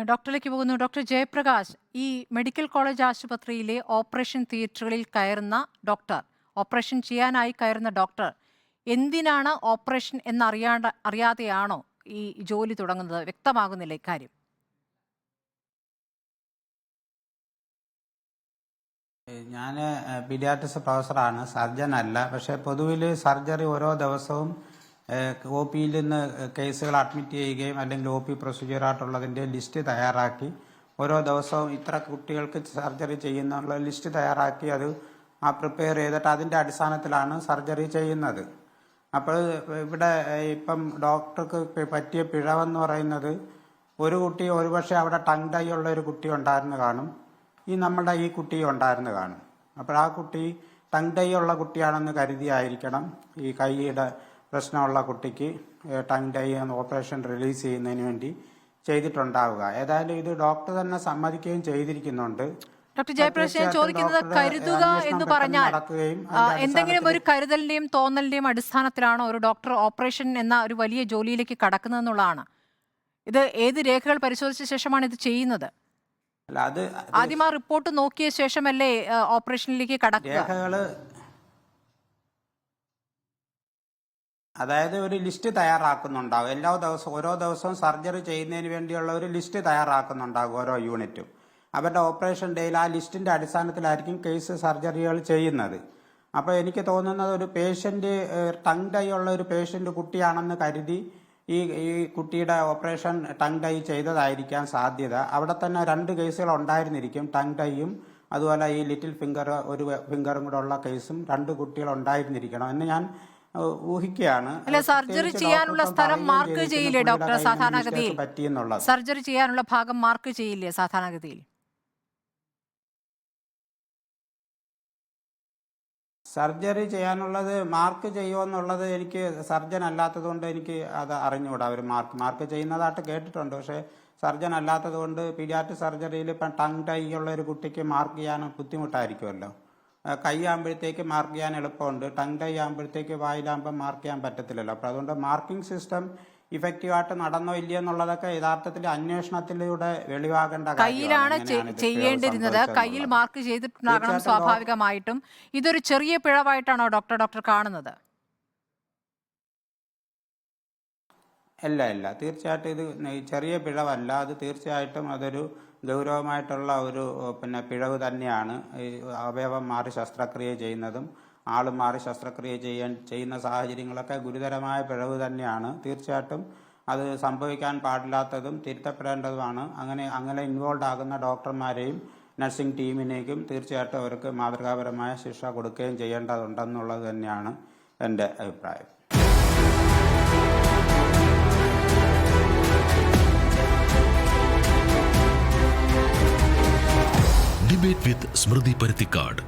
ഡോക്ടറിലേക്ക് പോകുന്നു. ഡോക്ടർ ജയപ്രകാശ്, ഈ medical college ആശുപത്രിയിലെ ഓപ്പറേഷൻ തിയേറ്ററുകളിൽ കയറുന്ന ഡോക്ടർ, ഓപ്പറേഷൻ ചെയ്യാനായി കയറുന്ന ഡോക്ടർ എന്തിനാണ് ഓപ്പറേഷൻ അറിയാതെയാണോ ഈ ജോലി തുടങ്ങുന്നത്? വ്യക്തമാകുന്നില്ല ഇക്കാര്യം. ഞാൻ പീഡിയാട്രിക്സ് പ്രൊഫസറാണ്, സർജൻ അല്ല. പക്ഷേ പൊതുവിൽ സർജറി ഓരോ ദിവസവും ഒ പിയിൽ നിന്ന് കേസുകൾ അഡ്മിറ്റ് ചെയ്യുകയും അല്ലെങ്കിൽ ഒ പി പ്രൊസീജിയറായിട്ടുള്ളതിൻ്റെ ലിസ്റ്റ് തയ്യാറാക്കി ഓരോ ദിവസവും ഇത്ര കുട്ടികൾക്ക് സർജറി ചെയ്യുന്നുള്ള ലിസ്റ്റ് തയ്യാറാക്കി അത് പ്രിപ്പയർ ചെയ്തിട്ട് അതിൻ്റെ അടിസ്ഥാനത്തിലാണ് സർജറി ചെയ്യുന്നത്. അപ്പോൾ ഇവിടെ ഇപ്പം ഡോക്ടർക്ക് പറ്റിയ പിഴവെന്ന് പറയുന്നത്, ഒരു കുട്ടി ഒരുപക്ഷെ അവിടെ ടങ് ടൈ ഉള്ള ഒരു കുട്ടി ഉണ്ടായിരുന്നു കാണും, നമ്മുടെ ഈ കുട്ടി ഉണ്ടായിരുന്നു കാണും. അപ്പോൾ ആ കുട്ടി ടങ് ടൈ ഉള്ള കുട്ടിയാണെന്ന് കരുതിയായിരിക്കണം ഈ കൈയുടെ പ്രശ്നമുള്ള കുട്ടിക്ക് ടങ് ടൈ ഓപ്പറേഷൻ റിലീസ് ചെയ്യുന്നതിന് വേണ്ടി ചെയ്തിട്ടുണ്ടാവുക. ഏതായാലും ഇത് ഡോക്ടർ തന്നെ സമ്മതിക്കുകയും ചെയ്തിരിക്കുന്നുണ്ട്. ഡോക്ടർ ജയപ്രകാശ്, ഞാൻ ചോദിക്കുന്നത്, കരുതുക എന്ന് പറഞ്ഞാൽ എന്തെങ്കിലും ഒരു കരുതലിന്റെയും തോന്നലിന്റെയും അടിസ്ഥാനത്തിലാണോ ഒരു ഡോക്ടർ ഓപ്പറേഷൻ എന്ന ഒരു വലിയ ജോലിയിലേക്ക് കടക്കുന്നതെന്നുള്ളതാണ്. ഇത് ഏത് രേഖകൾ പരിശോധിച്ച ശേഷമാണ് ഇത് ചെയ്യുന്നത്? ആദ്യം ആ റിപ്പോർട്ട് നോക്കിയ ശേഷമല്ലേ ഓപ്പറേഷനിലേക്ക് കടക്കുക? അതായത് ഒരു ലിസ്റ്റ് തയ്യാറാക്കുന്നുണ്ടാവും. ഓരോ ദിവസവും സർജറി ചെയ്യുന്നതിന് വേണ്ടിയുള്ള ഒരു ലിസ്റ്റ് തയ്യാറാക്കുന്നുണ്ടാകും ഓരോ യൂണിറ്റും. അവരുടെ ഓപ്പറേഷൻ ഡേയിൽ ആ ലിസ്റ്റിന്റെ അടിസ്ഥാനത്തിലായിരിക്കും കേസ് സർജറികൾ ചെയ്യുന്നത്. അപ്പോൾ എനിക്ക് തോന്നുന്നത്, ഒരു പേഷ്യന്റ് ടങ് ടൈ ഉള്ള ഒരു പേഷ്യന്റ് കുട്ടിയാണെന്ന് കരുതി ഈ കുട്ടിയുടെ ഓപ്പറേഷൻ ടങ് ടൈ ചെയ്തതായിരിക്കാൻ സാധ്യത. അവിടെ തന്നെ 2 കേസുകൾ ഉണ്ടായിരുന്നിരിക്കും, ടങ് ടൈയും അതുപോലെ ഈ ലിറ്റിൽ ഒരു ഫിംഗറും കൂടെ ഉള്ള കേസും 2 കുട്ടികൾ ഉണ്ടായിരുന്നിരിക്കണം എന്ന് ഞാൻ ഊഹിക്കുകയാണ്. സർജറി ചെയ്യാനുള്ള സ്ഥലം മാർക്ക് ചെയ്യില്ലേ ഡോക്ടർ? സാധാരണഗതിയിൽ സർജറി ചെയ്യാനുള്ള ഭാഗം മാർക്ക് ചെയ്യില്ലേ സാധാരണഗതിയിൽ? സർജറി ചെയ്യാനുള്ളത് മാർക്ക് ചെയ്യുമെന്നുള്ളത് എനിക്ക് സർജൻ അല്ലാത്തത് കൊണ്ട് എനിക്ക് അത് അറിഞ്ഞുകൂടാ. അവർ മാർക്ക് ചെയ്യുന്നതായിട്ട് കേട്ടിട്ടുണ്ട്. പക്ഷേ സർജൻ അല്ലാത്തത് കൊണ്ട് പീഡിയാട്രിക് സർജറിയിൽ ഇപ്പം ടങ് ടൈ ഉള്ള ഒരു കുട്ടിക്ക് മാർക്ക് ചെയ്യാൻ ബുദ്ധിമുട്ടായിരിക്കുമല്ലോ. കൈ ആകുമ്പോഴത്തേക്ക് മാർക്ക് ചെയ്യാൻ എളുപ്പമുണ്ട്, ടങ് ടൈ ആകുമ്പോഴത്തേക്ക് വായിലാകുമ്പോൾ മാർക്ക് ചെയ്യാൻ പറ്റത്തില്ലല്ലോ. അപ്പം അതുകൊണ്ട് മാർക്കിംഗ് സിസ്റ്റം ഇഫക്റ്റീവായിട്ട് നടന്നോ ഇല്ലയോ എന്നുള്ളതൊക്കെ യഥാർത്ഥത്തിൽ അന്വേഷണത്തിലൂടെ വെളിവാകേണ്ട കയ്യിലാണ് ചെയ്യേണ്ടിരുന്നത്. കയ്യിൽ മാർക്ക് ചെയ്തിട്ടുണ്ടാകണം സ്വാഭാവികമായിട്ടും. ഇതൊരു ചെറിയ പിഴവായിട്ടാണോ ഡോക്ടർ കാണുന്നത്? ഇല്ല, തീർച്ചയായിട്ടും ഇത് ചെറിയ പിഴവല്ല. അത് തീർച്ചയായിട്ടും അതൊരു ഗൗരവമായിട്ടുള്ള ഒരു പിഴവ് തന്നെയാണ്. അവയവം മാറി ശസ്ത്രക്രിയ ചെയ്യുന്നതും ആൾ മാറി ശസ്ത്രക്രിയ ചെയ്യുന്ന സാഹചര്യങ്ങളൊക്കെ ഗുരുതരമായ പിഴവ് തന്നെയാണ്. തീർച്ചയായിട്ടും അത് സംഭവിക്കാൻ പാടില്ലാത്തതും തിരുത്തപ്പെടേണ്ടതുമാണ്. അങ്ങനെ ഇൻവോൾവ് ആകുന്ന ഡോക്ടർമാരെയും നഴ്സിംഗ് ടീമിനേക്കും തീർച്ചയായിട്ടും അവർക്ക് മാതൃകാപരമായ ശിക്ഷ കൊടുക്കുകയും ചെയ്യേണ്ടതുണ്ടെന്നുള്ളത് തന്നെയാണ് എൻ്റെ അഭിപ്രായം. ഡിബേറ്റ് വിത്ത് സ്മൃതി പരുത്തിക്കാട്.